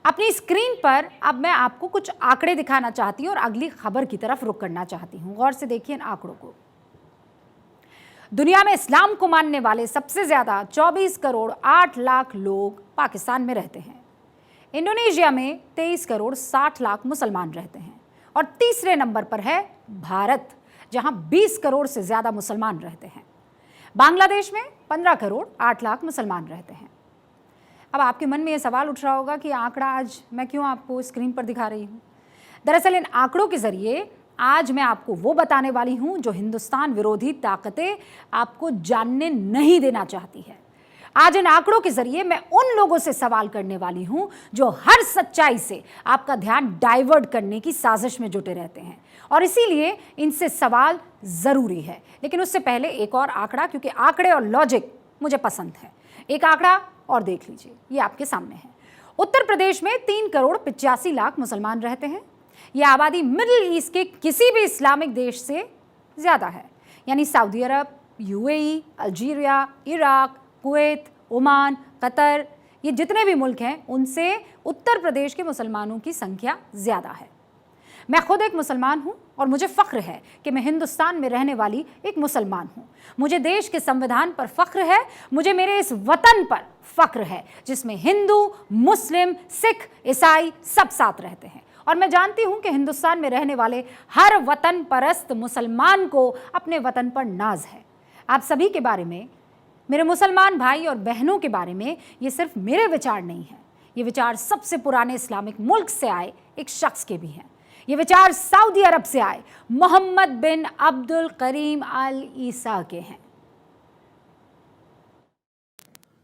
अपनी स्क्रीन पर अब मैं आपको कुछ आंकड़े दिखाना चाहती हूं और अगली खबर की तरफ रुख करना चाहती हूं। गौर से देखिए इन आंकड़ों को। दुनिया में इस्लाम को मानने वाले सबसे ज्यादा 24 करोड़ 8 लाख लोग पाकिस्तान में रहते हैं। इंडोनेशिया में 23 करोड़ 60 लाख मुसलमान रहते हैं और तीसरे नंबर पर है भारत, जहां 20 करोड़ से ज्यादा मुसलमान रहते हैं। बांग्लादेश में 15 करोड़ 8 लाख मुसलमान रहते हैं। अब आपके मन में यह सवाल उठ रहा होगा कि आंकड़ा आज मैं क्यों आपको स्क्रीन पर दिखा रही हूं। दरअसल इन आंकड़ों के जरिए आज मैं आपको वो बताने वाली हूं जो हिंदुस्तान विरोधी ताकतें आपको जानने नहीं देना चाहती है। आज इन आंकड़ों के जरिए मैं उन लोगों से सवाल करने वाली हूं जो हर सच्चाई से आपका ध्यान डाइवर्ट करने की साजिश में जुटे रहते हैं, और इसीलिए इनसे सवाल जरूरी है। लेकिन उससे पहले एक और आंकड़ा, क्योंकि आंकड़े और लॉजिक मुझे पसंद है। एक आंकड़ा और देख लीजिए, ये आपके सामने है। उत्तर प्रदेश में 3 करोड़ 85 लाख मुसलमान रहते हैं। यह आबादी मिडिल ईस्ट के किसी भी इस्लामिक देश से ज्यादा है, यानी Saudi Arab, UAE, Algeria, Iraq, Kuwait, Oman, Qatar, ये जितने भी मुल्क हैं उनसे उत्तर प्रदेश के मुसलमानों की संख्या ज्यादा है। मैं खुद एक मुसलमान हूं और मुझे फख्र है कि मैं हिंदुस्तान में रहने वाली एक मुसलमान हूं। मुझे देश के संविधान पर फख्र है, मुझे मेरे इस वतन पर फख्र है जिसमें हिंदू, मुस्लिम, सिख, ईसाई सब साथ रहते हैं। और मैं जानती हूं कि हिंदुस्तान में रहने वाले हर वतन परस्त मुसलमान को अपने वतन पर नाज है। आप सभी के बारे में, मेरे मुसलमान भाई और बहनों के बारे में, ये सिर्फ मेरे विचार नहीं हैं। ये विचार सबसे पुराने इस्लामिक मुल्क से आए एक शख्स के भी हैं। ये विचार सऊदी अरब से आए मोहम्मद बिन अब्दुल करीम अल ईसा के हैं।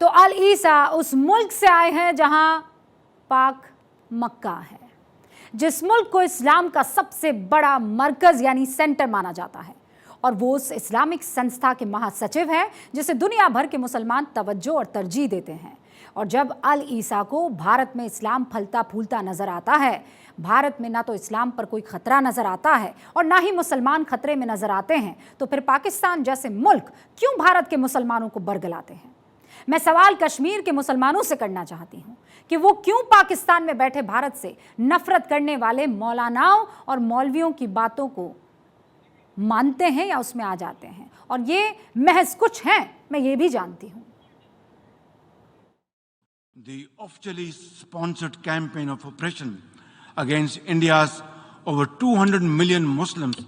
तो अल ईसा उस मुल्क से आए हैं जहां पाक मक्का है, जिस मुल्क को इस्लाम का सबसे बड़ा मरकज यानी सेंटर माना जाता है, और वो उस इस्लामिक संस्था के महासचिव हैं जिसे दुनिया भर के मुसलमान तवज्जो और तरजीह देते हैं। और जब अल ईसा को भारत में इस्लाम फलता फूलता नजर आता है, भारत में ना तो इस्लाम पर कोई खतरा नजर आता है और ना ही मुसलमान खतरे में नजर आते हैं, तो फिर पाकिस्तान जैसे मुल्क क्यों भारत के मुसलमानों को बरगलाते हैं? मैं सवाल कश्मीर के मुसलमानों से करना चाहती हूं कि वो क्यों पाकिस्तान में बैठे भारत से नफरत करने वाले मौलानाओं और मौलवियों की बातों को मानते हैं या उसमें आ जाते हैं। और ये महज कुछ हैं, मैं ये भी जानती हूं। The officially sponsored campaign of oppression against India's over 200 million Muslims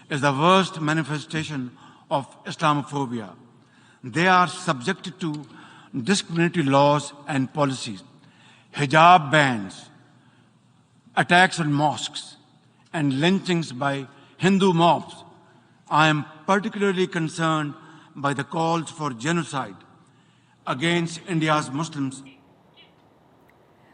is the worst manifestation of Islamophobia. They are subjected to discriminatory laws and policies, hijab bans, attacks on mosques, and lynchings by Hindu mobs. I am particularly concerned by the calls for genocide against India's Muslims.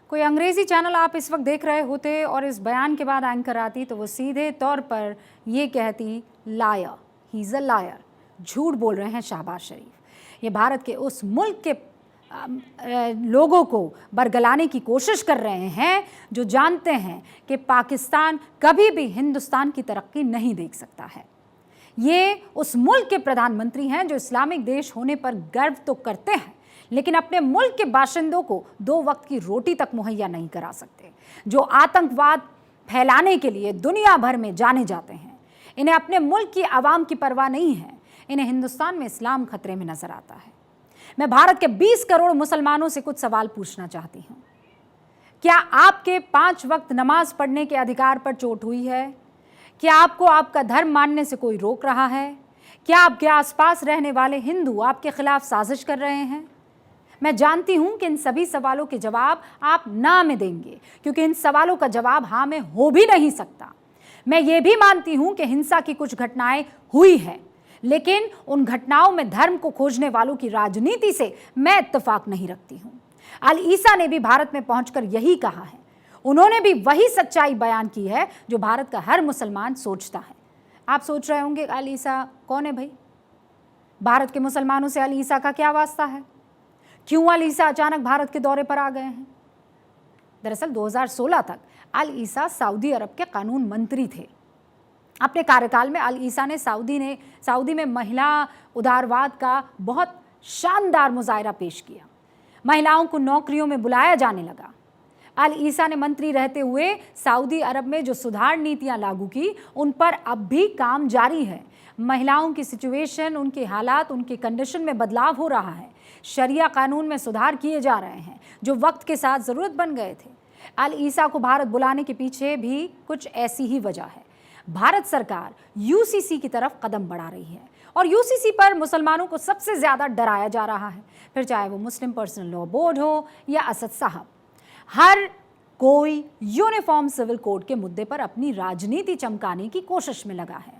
कोई अंग्रेजी channel आप इस वक्त देख रहे होते और इस बयान के बाद एंकर आती तो वो सीधे तौर पर ये कहती, liar, he is a liar, झूठ बोल रहे हैं शहबाज शरीफ। ये भारत के उस मुल्क के लोगों को बरगलाने की कोशिश कर रहे हैं जो जानते हैं कि पाकिस्तान कभी भी हिंदुस्तान की तरक्की नहीं देख सकता है। ये उस मुल्क के प्रधानमंत्री हैं जो इस्लामिक देश होने पर गर्व तो करते हैं, लेकिन अपने मुल्क के बाशिंदों को 2 वक्त की रोटी तक मुहैया नहीं करा सकते, जो आतंकवाद फैलाने के लिए दुनिया भर में जाने जाते हैं। इन्हें अपने मुल्क की आवाम की परवाह नहीं है, इन्हें हिंदुस्तान में इस्लाम खतरे में नजर आता है। मैं भारत के 20 करोड़ मुसलमानों से कुछ सवाल पूछना चाहती हूँ। क्या आपके 5 वक्त नमाज पढ़ने के अधिकार पर चोट हुई है? क्या आपको आपका धर्म मानने से कोई रोक रहा है? क्या आपके आसपास रहने वाले हिंदू आपके खिलाफ साजिश कर रहे हैं? मैं जानती हूं कि इन सभी सवालों के जवाब आप ना में देंगे, क्योंकि इन सवालों का जवाब हाँ में हो भी नहीं सकता। मैं ये भी मानती हूं कि हिंसा की कुछ घटनाएं हुई हैं, लेकिन उन घटनाओं में धर्म को खोजने वालों की राजनीति से मैं इत्तेफाक नहीं रखती हूं। अल ईसा ने भी भारत में पहुंचकर यही कहा है। उन्होंने भी वही सच्चाई बयान की है जो भारत का हर मुसलमान सोचता है। आप सोच रहे होंगे अल ईसा कौन है भाई? भारत के मुसलमानों से अल ईसा का क्या वास्ता है? क्यों अल ईसा अचानक भारत के दौरे पर आ गए हैं? दरअसल 2016 तक अल ईसा सऊदी अरब के कानून मंत्री थे। अपने कार्यकाल में अल ईसा ने सऊदी में महिला उदारवाद का बहुत शानदार मुजाहरा पेश किया। महिलाओं को नौकरियों में बुलाया जाने लगा। अल ईसा ने मंत्री रहते हुए सऊदी अरब में जो सुधार नीतियां लागू की, उन पर अब भी काम जारी है। महिलाओं की सिचुएशन, उनके हालात, उनके कंडीशन में बदलाव हो रहा है। शरिया कानून में सुधार किए जा रहे हैं जो वक्त के साथ ज़रूरत बन गए थे। अल ईसा को भारत बुलाने के पीछे भी कुछ ऐसी ही वजह है। भारत सरकार यूसीसी की तरफ कदम बढ़ा रही है और यूसीसी पर मुसलमानों को सबसे ज़्यादा डराया जा रहा है, फिर चाहे वो मुस्लिम पर्सनल लॉ बोर्ड हो या असद साहब। हर कोई यूनिफॉर्म सिविल कोड के मुद्दे पर अपनी राजनीति चमकाने की कोशिश में लगा है।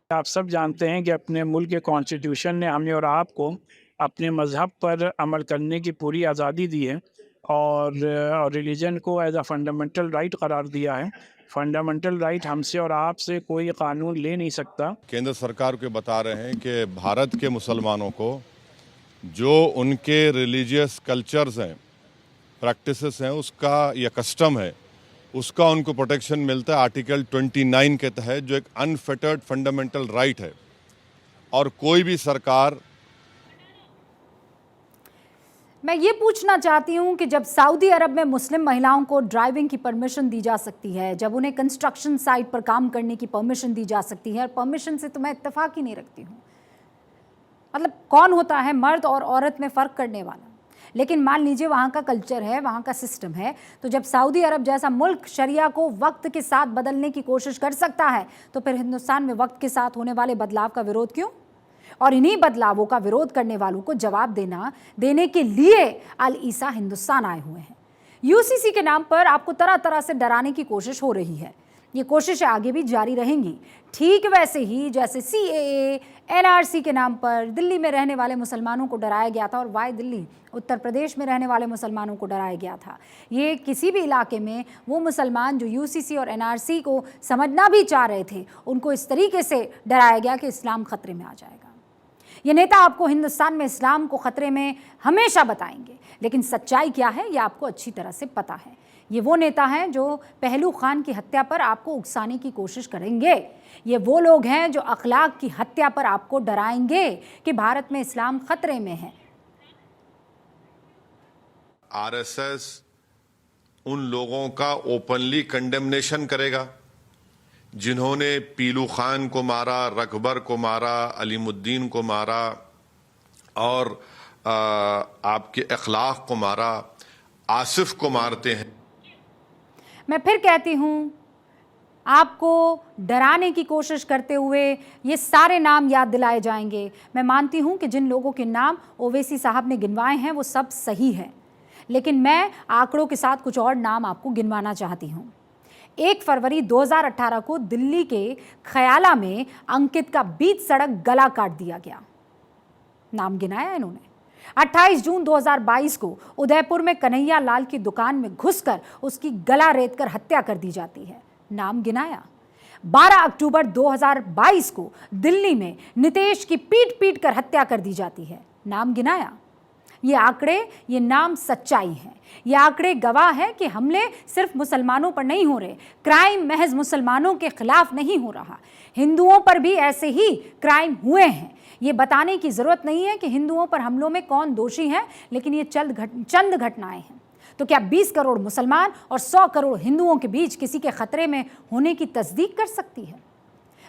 आप सब जानते हैं कि अपने मुल्क के कॉन्स्टिट्यूशन ने हमें और आपको अपने मज़हब पर अमल करने की पूरी आज़ादी दी है और रिलीजन को एज अ फंडामेंटल राइट करार दिया है। फंडामेंटल राइट हमसे और आपसे कोई कानून ले नहीं सकता। केंद्र सरकार को बता रहे हैं कि भारत के मुसलमानों को जो उनके रिलीजियस कल्चर्स हैं, प्रैक्टिसेस हैं, उसका या कस्टम है, उसका उनको प्रोटेक्शन मिलता है आर्टिकल 29 के तहत, जो एक अनफेटर्ड फंडामेंटल राइट है। और कोई भी सरकार, मैं ये पूछना चाहती हूँ कि जब सऊदी अरब में मुस्लिम महिलाओं को ड्राइविंग की परमिशन दी जा सकती है, जब उन्हें कंस्ट्रक्शन साइट पर काम करने की परमिशन दी जा सकती है, और परमिशन से तो मैं इत्तेफाक ही नहीं रखती हूँ, मतलब कौन होता है मर्द और औरत में फ़र्क करने वाला? लेकिन मान लीजिए वहाँ का कल्चर है, वहाँ का सिस्टम है, तो जब सऊदी अरब जैसा मुल्क शरिया को वक्त के साथ बदलने की कोशिश कर सकता है, तो फिर हिंदुस्तान में वक्त के साथ होने वाले बदलाव का विरोध क्यों? और इन्हीं बदलावों का विरोध करने वालों को जवाब देने के लिए अल ईसा हिंदुस्तान आए हुए हैं। यूसीसी के नाम पर आपको तरह तरह से डराने की कोशिश हो रही है। ये कोशिशें आगे भी जारी रहेंगी, ठीक वैसे ही जैसे CAA, NRC के नाम पर दिल्ली में रहने वाले मुसलमानों को डराया गया था, और वाई दिल्ली, उत्तर प्रदेश में रहने वाले मुसलमानों को डराया गया था। ये किसी भी इलाके में वो मुसलमान जो यूसीसी और NRC को समझना भी चाह रहे थे, उनको इस तरीके से डराया गया कि इस्लाम खतरे में आ जाएगा। ये नेता आपको हिंदुस्तान में इस्लाम को खतरे में हमेशा बताएंगे, लेकिन सच्चाई क्या है ये आपको अच्छी तरह से पता है। ये वो नेता हैं जो पहलू खान की हत्या पर आपको उकसाने की कोशिश करेंगे। ये वो लोग हैं जो अखलाक की हत्या पर आपको डराएंगे कि भारत में इस्लाम खतरे में है। आरएसएस उन लोगों का ओपनली कंडेमनेशन करेगा जिन्होंने पीलू खान को मारा, रकबर को मारा, अलीमुद्दीन को मारा और आपके अखलाक को मारा, आसिफ को मारते हैं। मैं फिर कहती हूँ, आपको डराने की कोशिश करते हुए ये सारे नाम याद दिलाए जाएंगे। मैं मानती हूँ कि जिन लोगों के नाम ओवैसी साहब ने गिनवाए हैं वो सब सही है, लेकिन मैं आंकड़ों के साथ कुछ और नाम आपको गिनवाना चाहती हूँ। 1 फरवरी 2018 को दिल्ली के खयाला में अंकित का बीच सड़क गला काट दिया गया, नाम गिनाया इन्होंने। 28 जून 2022 को उदयपुर में कन्हैया लाल की दुकान में घुसकर उसकी गला रेतकर हत्या कर दी जाती है, नाम गिनाया। 12 अक्टूबर 2022 को दिल्ली में नितेश की पीट कर हत्या कर दी जाती है, नाम गिनाया। ये आंकड़े, ये नाम सच्चाई है। ये आंकड़े गवाह है कि हमले सिर्फ मुसलमानों पर नहीं हो रहे, क्राइम महज मुसलमानों के खिलाफ नहीं हो रहा, हिंदुओं पर भी ऐसे ही क्राइम हुए हैं। ये बताने की ज़रूरत नहीं है कि हिंदुओं पर हमलों में कौन दोषी है, लेकिन ये चंद घटनाएं हैं। तो क्या 20 करोड़ मुसलमान और 100 करोड़ हिंदुओं के बीच किसी के खतरे में होने की तस्दीक कर सकती है?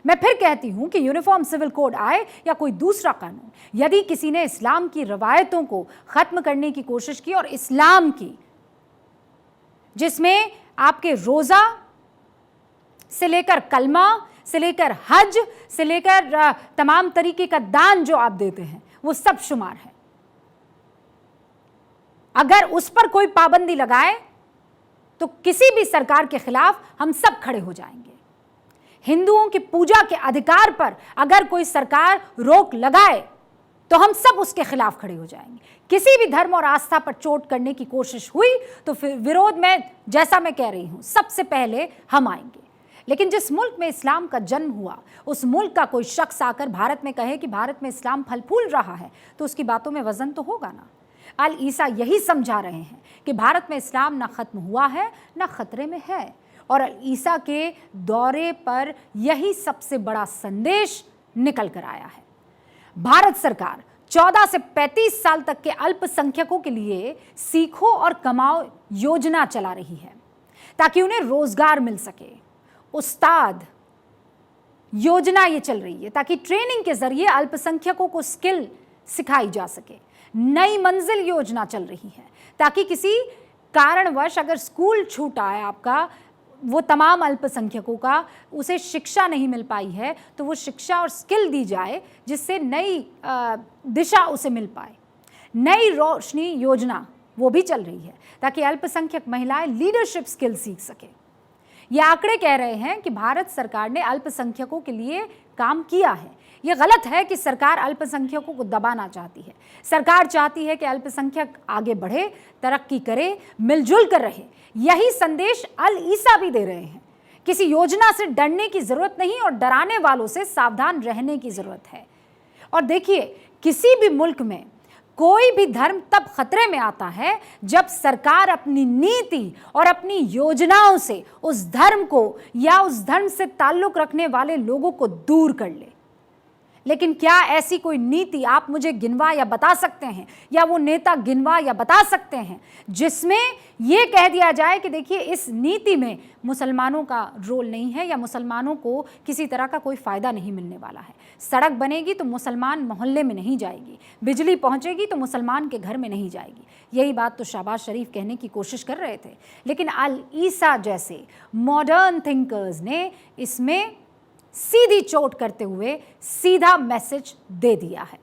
मैं फिर कहती हूं कि यूनिफॉर्म सिविल कोड आए या कोई दूसरा कानून, यदि किसी ने इस्लाम की रवायतों को खत्म करने की कोशिश की, और इस्लाम की जिसमें आपके रोजा से लेकर कलमा से लेकर हज से लेकर तमाम तरीके का दान जो आप देते हैं वो सब शुमार है, अगर उस पर कोई पाबंदी लगाए तो किसी भी सरकार के खिलाफ हम सब खड़े हो जाएंगे। हिंदुओं की पूजा के अधिकार पर अगर कोई सरकार रोक लगाए तो हम सब उसके खिलाफ खड़े हो जाएंगे। किसी भी धर्म और आस्था पर चोट करने की कोशिश हुई तो फिर विरोध में, जैसा मैं कह रही हूं, सबसे पहले हम आएंगे। लेकिन जिस मुल्क में इस्लाम का जन्म हुआ, उस मुल्क का कोई शख्स आकर भारत में कहे कि भारत में इस्लाम फल फूल रहा है, तो उसकी बातों में वजन तो होगा ना। अल ईसा यही समझा रहे हैं कि भारत में इस्लाम ना खत्म हुआ है ना खतरे में है, और अल ईसा के दौरे पर यही सबसे बड़ा संदेश निकल कर आया है। भारत सरकार 14 से 35 साल तक के अल्पसंख्यकों के लिए सीखो और कमाओ योजना चला रही है ताकि उन्हें रोजगार मिल सके। उस्ताद योजना ये चल रही है ताकि ट्रेनिंग के जरिए अल्पसंख्यकों को स्किल सिखाई जा सके। नई मंजिल योजना चल रही है ताकि किसी कारणवश अगर स्कूल छूटा है आपका, वो तमाम अल्पसंख्यकों का, उसे शिक्षा नहीं मिल पाई है, तो वो शिक्षा और स्किल दी जाए जिससे नई दिशा उसे मिल पाए। नई रोशनी योजना वो भी चल रही है ताकि अल्पसंख्यक महिलाएं लीडरशिप स्किल सीख सके। ये आंकड़े कह रहे हैं कि भारत सरकार ने अल्पसंख्यकों के लिए काम किया है। ये गलत है कि सरकार अल्पसंख्यकों को दबाना चाहती है। सरकार चाहती है कि अल्पसंख्यक आगे बढ़े, तरक्की करे, मिलजुल कर रहे। यही संदेश अल ईसा भी दे रहे हैं। किसी योजना से डरने की जरूरत नहीं और डराने वालों से सावधान रहने की जरूरत है। और देखिए, किसी भी मुल्क में कोई भी धर्म तब खतरे में आता है जब सरकार अपनी नीति और अपनी योजनाओं से उस धर्म को या उस धर्म से ताल्लुक रखने वाले लोगों को दूर कर ले। लेकिन क्या ऐसी कोई नीति आप मुझे गिनवा या बता सकते हैं, या वो नेता गिनवा या बता सकते हैं जिसमें ये कह दिया जाए कि देखिए इस नीति में मुसलमानों का रोल नहीं है या मुसलमानों को किसी तरह का कोई फ़ायदा नहीं मिलने वाला है। सड़क बनेगी तो मुसलमान मोहल्ले में नहीं जाएगी, बिजली पहुंचेगी तो मुसलमान के घर में नहीं जाएगी। यही बात तो शहबाज शरीफ कहने की कोशिश कर रहे थे, लेकिन अल ईसा जैसे मॉडर्न थिंकर्स ने इसमें सीधी चोट करते हुए सीधा मैसेज दे दिया है।